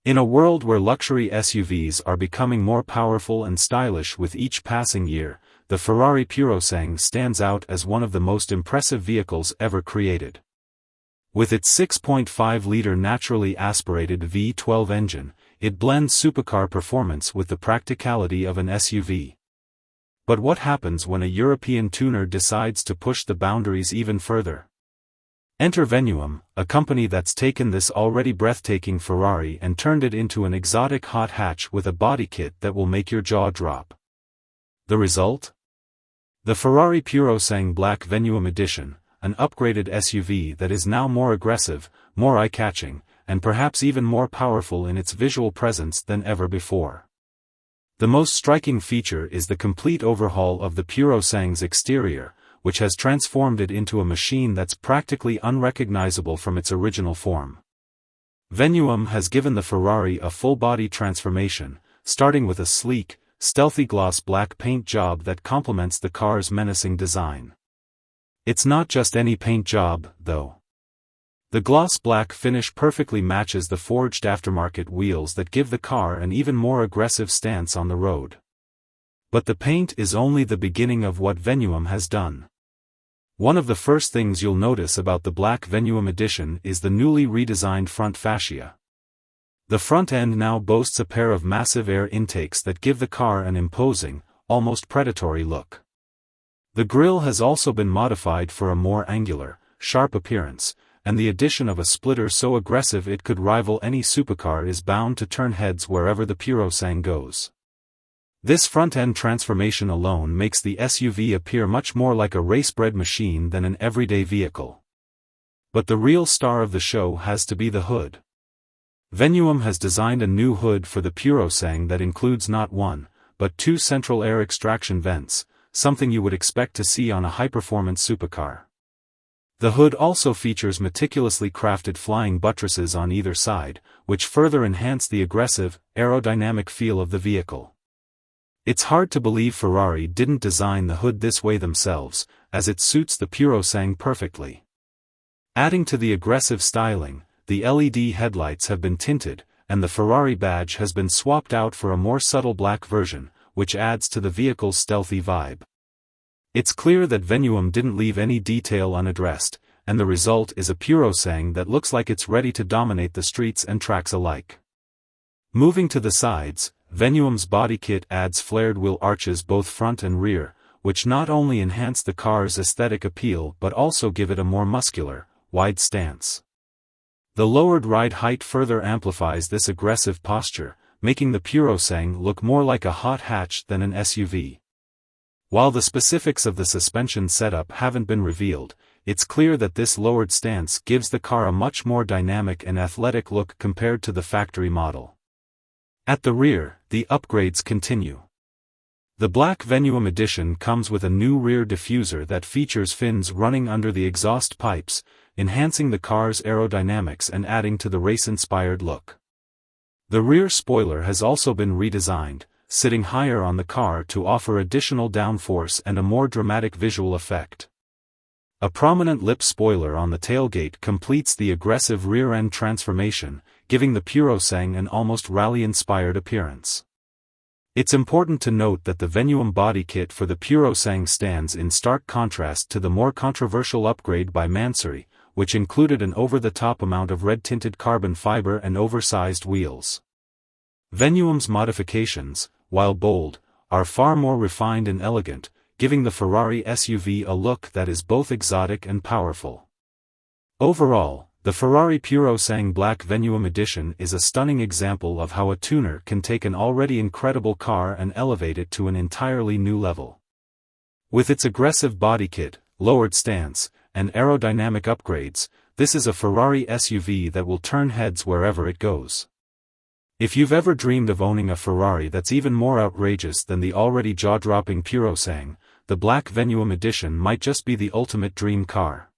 In a world where luxury SUVs are becoming more powerful and stylish with each passing year, the Ferrari Purosangue stands out as one of the most impressive vehicles ever created. With its 6.5-liter naturally aspirated V12 engine, it blends supercar performance with the practicality of an SUV. But what happens when a European tuner decides to push the boundaries even further? Enter Venuum, a company that's taken this already breathtaking Ferrari and turned it into an exotic hot hatch with a body kit that will make your jaw drop. The result? The Ferrari Purosangue Black Venuum Edition, an upgraded SUV that is now more aggressive, more eye-catching, and perhaps even more powerful in its visual presence than ever before. The most striking feature is the complete overhaul of the Purosangue's exterior, which has transformed it into a machine that's practically unrecognizable from its original form. Venuum has given the Ferrari a full-body transformation, starting with a sleek, stealthy gloss black paint job that complements the car's menacing design. It's not just any paint job, though. The gloss black finish perfectly matches the forged aftermarket wheels that give the car an even more aggressive stance on the road. But the paint is only the beginning of what Venuum has done. One of the first things you'll notice about the Black Venuum Edition is the newly redesigned front fascia. The front end now boasts a pair of massive air intakes that give the car an imposing, almost predatory look. The grille has also been modified for a more angular, sharp appearance, and the addition of a splitter so aggressive it could rival any supercar is bound to turn heads wherever the Purosangue goes. This front-end transformation alone makes the SUV appear much more like a race-bred machine than an everyday vehicle. But the real star of the show has to be the hood. Venuum has designed a new hood for the Purosangue that includes not one, but two central air extraction vents, something you would expect to see on a high-performance supercar. The hood also features meticulously crafted flying buttresses on either side, which further enhance the aggressive, aerodynamic feel of the vehicle. It's hard to believe Ferrari didn't design the hood this way themselves, as it suits the Purosangue perfectly. Adding to the aggressive styling, the LED headlights have been tinted, and the Ferrari badge has been swapped out for a more subtle black version, which adds to the vehicle's stealthy vibe. It's clear that Venuum didn't leave any detail unaddressed, and the result is a Purosangue that looks like it's ready to dominate the streets and tracks alike. Moving to the sides, Venuum's body kit adds flared wheel arches both front and rear, which not only enhance the car's aesthetic appeal but also give it a more muscular, wide stance. The lowered ride height further amplifies this aggressive posture, making the Purosangue look more like a hot hatch than an SUV. While the specifics of the suspension setup haven't been revealed, it's clear that this lowered stance gives the car a much more dynamic and athletic look compared to the factory model. At the rear, the upgrades continue. The Black Venuum Edition comes with a new rear diffuser that features fins running under the exhaust pipes, enhancing the car's aerodynamics and adding to the race-inspired look. The rear spoiler has also been redesigned, sitting higher on the car to offer additional downforce and a more dramatic visual effect. A prominent lip spoiler on the tailgate completes the aggressive rear-end transformation, giving the Purosangue an almost rally-inspired appearance. It's important to note that the Venuum body kit for the Purosangue stands in stark contrast to the more controversial upgrade by Mansory, which included an over-the-top amount of red-tinted carbon fiber and oversized wheels. Venuum's modifications, while bold, are far more refined and elegant, giving the Ferrari SUV a look that is both exotic and powerful. Overall, the Ferrari Purosangue Black Venuum Edition is a stunning example of how a tuner can take an already incredible car and elevate it to an entirely new level. With its aggressive body kit, lowered stance, and aerodynamic upgrades, this is a Ferrari SUV that will turn heads wherever it goes. If you've ever dreamed of owning a Ferrari that's even more outrageous than the already jaw-dropping Purosangue, the Black Venuum Edition might just be the ultimate dream car.